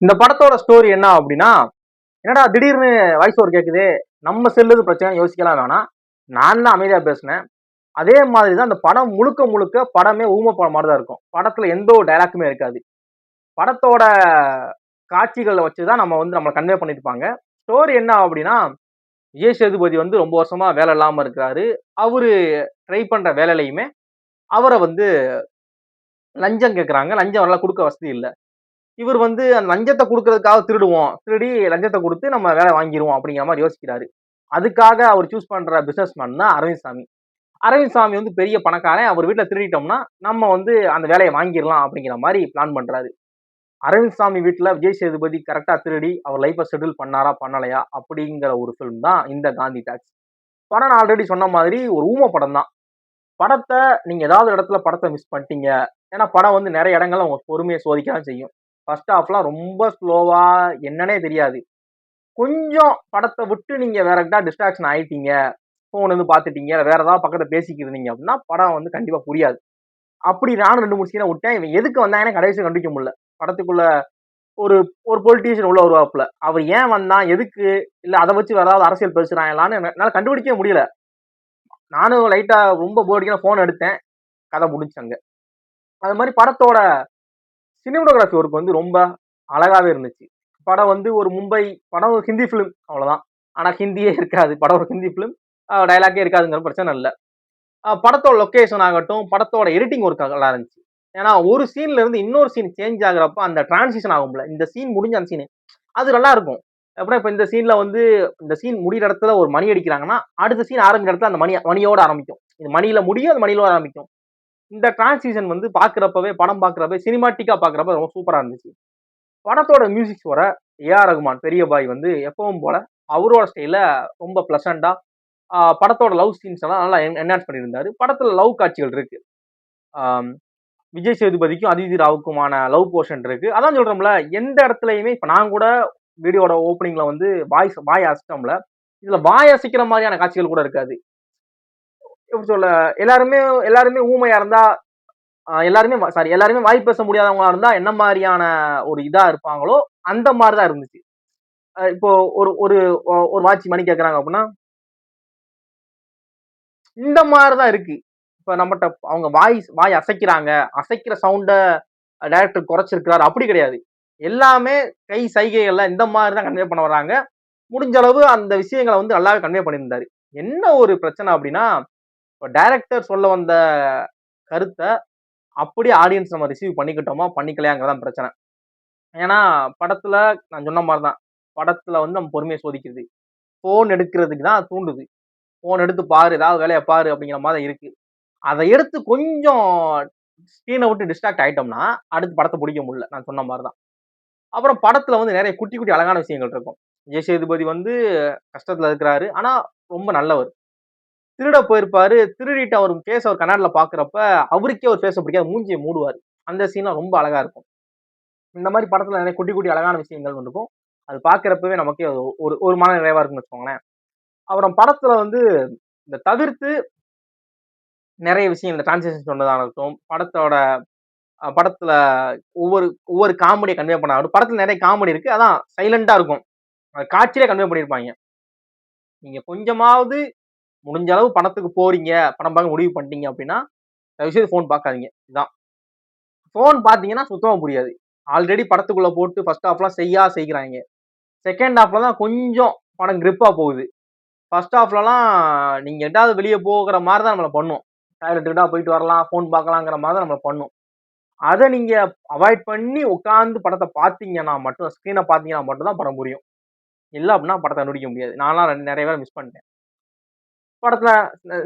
இந்த படத்தோட ஸ்டோரி என்ன அப்படின்னா, என்னடா திடீர்னு வாய்ஸ் ஓவர் கேக்குது, நம்ம செல்லுது பிரச்சனை யோசிக்கலாம் வேணாம். நான் தான் அமைதியா பேசினேன். அதே மாதிரி தான் அந்த படம் முழுக்க முழுக்க படமே ஊம படம் மாதிரி தான் இருக்கும். படத்துல எந்த ஒரு டயலாக்குமே இருக்காது. படத்தோட காட்சிகள வச்சு தான் நம்ம கன்வே பண்ணியிருப்பாங்க. ஸ்டோரி என்ன அப்படின்னா, விஜய் சேதுபதி வந்து ரொம்ப வருஷமா வேலை இல்லாம இருக்கிறாரு. அவரு ட்ரை பண்ற வேலையிலயுமே அவர வந்து லஞ்சம் கேட்கறாங்க. லஞ்சம் அவரால குடுக்க வசதி இல்ல. இவர் வந்து அந்த லஞ்சத்த குடுக்கறதுக்காக திருடுவோம். திருடி லஞ்சத்த குடுத்து நம்ம வேலை வாங்கிருவோம் அப்படிங்கிற மாரி யோசிக்கிறாரு. அதுக்காக அவர் சூஸ் பண்ற பிசினஸ் மேன் தான் அரவிந்த் சாமி. அரவிந்த் சாமி வந்து பெரிய பணக்காரன். அவர் வீட்ல திருடிட்டோம்னா, நம்ம வந்து அந்த வேலைய வாங்கிரலாம் அப்படிங்கிற மாரி பிளான் பண்றாரு. அரவிந்த் சாமி வீட்ல விஜய் சேதுபதி கரெக்ட்டா திருடி அவர் லைஃப்ப செட்டில் பண்ணாரா? பண்ணலையா? அப்படிங்கிற ஒரு ஃபில்ம் தான் இந்த காந்தி டாக்ஸ். படம் நான் ஆல்ரெடி சொன்ன மாதிரி ஒரு ஊம படம் தான். படத்த நீங்க ஏதாவது இடத்துல படத்த மிஸ் பண்ணிட்டீங்க. ஏன்னா படம் வந்து நெறைய இடங்கள்ல உங்க பொறுமைய சோதிக்க தான் செய்யும். ஃபர்ஸ்ட் ஹாஃப்லாம் ரொம்ப ஸ்லோவா என்னன்னே தெரியாது. கொஞ்சம் படத்த விட்டு நீங்க வேற எங்கா டிஸ்ட்ராக்ஷன் ஆயிட்டீங்க. ஃபோன் வந்து பார்த்துட்டீங்க. இல்ல வேற ஏதாவது பக்கத்துல பேசிக்கிட்டு இருந்தீங்க அப்படின்னா, படம் வந்து கண்டிப்பா புரியாது. அப்படி நானும் 2, 3 சீன விட்டேன். இவன் எதுக்கு வந்தான்னு கடைசில கண்டுபிடிக்க முடியல. படத்துக்குள்ள ஒரு ஒரு பொலிட்டீஷியன் உள்ள வருவாப்புல. அவர் ஏன் வந்தான்? எதுக்கு? இல்ல அத வச்சு வேற ஏதாவது அரசியல் பேசுறாங்களான்னு என்னால கண்டுபிடிக்கவே முடியல. நானும் லைட்டா ரொம்ப போர் அடிக்கல ஃபோன் எடுத்தேன். கதை முடிஞ்சுச்சு அங்க. அது மாரி படத்தோட சினிமாட்டோகிராஃபி ஒர்க் வந்து ரொம்ப அழகாவே இருந்துச்சு. படம் வந்து ஒரு மும்பை படம் ஒரு ஹிந்தி ஃபிலிம் அவ்வளவுதான். ஆனா ஹிந்தியே இருக்காது. படம் ஒரு ஹிந்தி ஃபிலிம். டயலாக்கே இருக்காதுங்கிற பிரச்சனை இல்ல. படத்தோட லொகேஷன் ஆகட்டும், படத்தோட எடிட்டிங் ஒர்க் நல்லா இருந்துச்சு. ஏன்னா ஒரு சீன்ல இருந்து இன்னொரு சீன் சேஞ்ச் ஆகுறப்ப அந்த டிரான்சிஷன் ஆகும்ல. இந்த சீன் முடிஞ்ச அந்த சீன் அது நல்லா இருக்கும். அப்படின்னா இப்ப இந்த சீன்ல வந்து இந்த சீன் முடியிற இடத்துல ஒரு மணி அடிக்கிறாங்கன்னா, அடுத்த சீன் ஆரம்பிக்கிற இடத்துல அந்த மணியோட ஆரம்பிக்கும். இது மணியில முடியும், அது மணியில ஆரம்பிக்கும். இந்த டிரான்சிஷன் வந்து பார்க்கிறப்பவே படம் பார்க்கிறப்பவே சினிமாட்டிக்கா பார்க்கிறப்ப ரொம்ப சூப்பரா இருந்துச்சு. படத்தோட மியூசிக் ஸ்கோர ஏ.ஆர். ரகுமான் பெரிய பாய் வந்து எப்பவும் போல அவரோட ஸ்டைல்ல ரொம்ப பிளசண்டா படத்தோட லவ் சீன்ஸ் எல்லாம் நல்லா என்ஹான்ஸ் பண்ணியிருந்தாரு. படத்துல லவ் காட்சிகள் இருக்கு. ஆம், விஜய் சேதுபதிக்கும் அதிதி ராவுக்குமான லவ் போர்ஷன் இருக்கு. அதான் சொல்றோம்ல, எந்த இடத்துலயுமே இப்ப நான் கூட வீடியோட ஓப்பனிங்ல வந்து வாய் அசைச்சோம்ல, இதுல வாய் அசைக்கிற மாதிரியான காட்சிகள் கூட இருக்காது. எப்படி சொல்ல, எல்லாருமே எல்லாருமே ஊமையா இருந்தா எல்லாருமே சாரி எல்லாருமே வாய் பேச முடியாதவங்களா இருந்தா என்ன மாதிரியான ஒரு இதா இருப்பாங்களோ அந்த மாதிரிதான் இருந்துச்சு. இப்போ ஒரு ஒரு ஒரு வாட்சி மணி கேக்குறாங்க அப்படின்னா இந்த மாதிரிதான் இருக்கு. இப்ப நம்மகிட்ட அவங்க வாய் அசைக்கிறாங்க, அசைக்கிற சவுண்ட டைரக்டர் குறைச்சிருக்கிறாரு அப்படி கிடையாது. எல்லாமே கை சைகைகள்ல இந்த மாதிரி தான் கன்வே பண்ண வர்றாங்க. முடிஞ்ச அளவு அந்த விஷயங்களை வந்து நல்லாவே கன்வே பண்ணியிருந்தாரு. என்ன ஒரு பிரச்சனை அப்படின்னா, டைரக்டர் சொல்ல வந்த கருத்தை அப்படியே ஆடியன்ஸ் நம்ம ரிசீவ் பண்ணிக்கிட்டோமா பண்ணிக்கலையாங்கிறதான் பிரச்சனை. ஏன்னா படத்துல நான் சொன்ன மாதிரிதான், படத்துல வந்து நம்ம பொறுமையை சோதிக்குது. போன் எடுக்கிறதுக்கு தான் தூண்டுது. போன் எடுத்து பாரு, ஏதாவது வேலையை பாரு அப்படிங்கிற மாதிரி இருக்கு. அதை எடுத்து கொஞ்சம் ஸ்க்ரீனை விட்டு டிஸ்ட்ராக்ட் ஆயிட்டோம்னா அடுத்து படத்தை பிடிக்க முடியல. நான் சொன்ன மாதிரிதான். அப்புறம் படத்துல வந்து நிறைய குட்டி குட்டி அழகான விஷயங்கள் இருக்கும். விஜய் சேதுபதி வந்து கஷ்டத்துல இருக்கிறாரு. ஆனா ரொம்ப நல்லவர். திருட போயிருப்பாரு. திருடிட்டு அவர் ஃபேஸ் அவர் கண்ணாடில பாக்குறப்ப அவருக்கே ஒரு ஃபேஸ பிடிக்காது. மூஞ்சிய மூடுவாரு. அந்த சீன்லாம் ரொம்ப அழகா இருக்கும். இந்த மாதிரி படத்துல நிறைய குட்டி குட்டி அழகான விஷயங்கள் இருக்கும். அது பாக்குறப்பவே நமக்கே ஒரு ஒரு மன நிறைவா இருக்குன்னு வச்சுக்கோங்களேன். அப்புறம் படத்துல வந்து இந்த தவிர்த்து நிறைய விஷயம் இந்த டிரான்சிஷன் சொன்னதாகட்டும், படத்துல ஒவ்வொரு ஒவ்வொரு காமெடியை கன்வே பண்ண ஆகட்டும். படத்துல நிறைய காமெடி இருக்கு. அதான் சைலண்டா இருக்கும். காட்சியிலே கன்வே பண்ணியிருப்பாங்க. நீங்க கொஞ்சமாவது முடிஞ்ச அளவு படத்துக்கு போறீங்க, படம் பார்க்க முடிவு பண்ணிட்டீங்க அப்படின்னா, தயவு செய்து ஃபோன் பார்க்காதீங்க. இதான். ஃபோன் பார்த்தீங்கன்னா சுத்தமா புரியாது. ஆல்ரெடி படத்துக்குள்ள போட்டு ஃபர்ஸ்ட் ஹாஃப்லாம் செய்கிறாய்ங்க. செகண்ட் ஹாஃப்ல தான் கொஞ்சம் படம் கிரிப்பா போகுது. ஃபர்ஸ்ட் ஹாஃப்லலாம் நீங்க எங்கேயாவது வெளிய போகிற மாரி தான் நம்மள பண்ணும். டாய்லெட்டுக்கிட்டா போயிட்டு வரலாம், ஃபோன் பார்க்கலாங்கிற மாரி தான் நம்மள பண்ணும். அத நீங்க அவாய்ட் பண்ணி உட்கார்ந்து படத்த பார்த்தீங்கன்னா மட்டும், ஸ்க்ரீன பார்த்தீங்கன்னா மட்டும் தான் படம் புரியும். இல்ல அப்படின்னா படத்த கண்டுபிடிக்க முடியாது. நான்லாம் நெறைய பேர மிஸ் பண்ணிட்டேன். படத்துல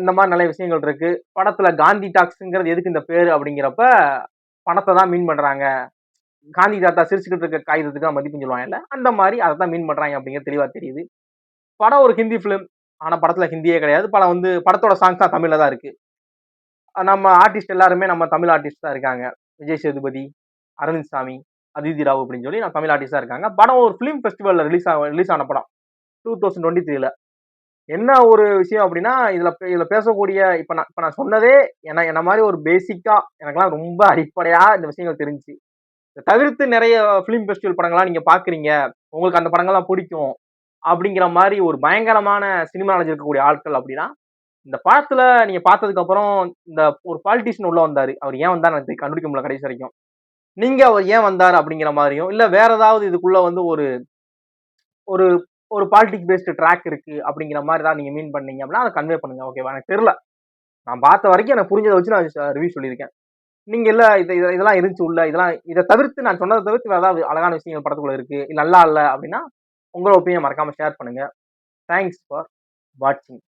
இந்த மாரி நெறைய விஷயங்கள் இருக்கு. படத்துல காந்தி டாக்ஸ்ங்கிறது எதுக்கு இந்த பேரு அப்படிங்கிறப்ப, பணத்த தான் மீன் பண்றாங்க. காந்தி தாத்தா சிரிச்சுக்கிட்டு இருக்க காகிதத்துக்கு தான் மதிப்புன்னு சொல்லுவாங்கல்ல, அந்த மாரி அத தான் மீன் பண்றாங்க அப்படிங்கிறது தெளிவா தெரியுது. படம் ஒரு ஹிந்தி ஃபிலிம். ஆனா படத்துல ஹிந்தியே கிடையாது. படம் வந்து படத்தோட சாங்ஸ் தான் தமிழ்ல தான் இருக்கு. நம்ம ஆர்டிஸ்ட் எல்லாருமே நம்ம தமிழ் ஆர்டிஸ்ட் தான் இருக்காங்க. விஜய் சேதுபதி, அரவிந்த் சாமி, அதிதி ராவ் அப்படின்னு சொல்லி நம்ம தமிழ் ஆர்டிஸ்ட் தான் இருக்காங்க. படம் ஒரு ஃபிலிம் ஃபெஸ்டிவல்ல ரிலீஸ் ஆன படம். 2023ல. என்ன ஒரு விஷயம் அப்படின்னா, இதுல பேசக்கூடிய இப்ப நான் சொன்னதே என்ன மாரி ஒரு பேசிக்கா எனக்கெல்லாம் ரொம்ப அடிப்படையா இந்த விஷயங்கள் தெரிஞ்சுச்சு. இத தவிர்த்து நிறைய ஃபிலிம் ஃபெஸ்டிவல் படங்கள்லாம் நீங்க பார்க்குறீங்க. உங்களுக்கு அந்த படங்கள்லாம் பிடிக்கும். அப்படிங்கிற மாரி ஒரு பயங்கரமான சினிமா நாலேட்ஜ் இருக்கக்கூடிய ஆட்கள் அப்படின்னா, இந்த படத்துல நீங்க பார்த்ததுக்கு அப்புறம் இந்த ஒரு பாலிட்டிஷியன் உள்ள வந்தாரு. அவர் ஏன் வந்தாருன்னு எனக்கு கண்டுபிடிக்க முடியல கடைசி வரைக்கும். நீங்க அவர் ஏன் வந்தாரு அப்படிங்கிற மாரியும், இல்ல வேற ஏதாவது இதுக்குள்ள வந்து ஒரு ஒரு ஒரு பாலிடிக்ஸ் பேஸ்டு ட்ராக் இருக்கு அப்படிங்கிற மாரி ஏதாவது நீங்க மீன் பண்ணீங்க அப்படின்னா, அத கன்வே பண்ணுங்க. ஓகேவா? எனக்கு தெரியல. நான் பார்த்த வரைக்கும் எனக்கு புரிஞ்சத வச்சு நான் ரிவ்யூ சொல்லியிருக்கேன். நீங்க இல்ல இதெல்லாம் இருந்துச்சு உள்ள. இதெல்லாம் இத தவிர்த்து நான் சொன்னத தவிர்த்து வேற ஏதாவது அழகான விஷயங்கள் படத்துக்குள்ள இருக்கு. நல்லா இல்ல அப்படின்னா, உங்களோட ஒப்பீனியன் மறக்காம ஷேர் பண்ணுங்க. தேங்க்ஸ் ஃபார் வாட்சிங்.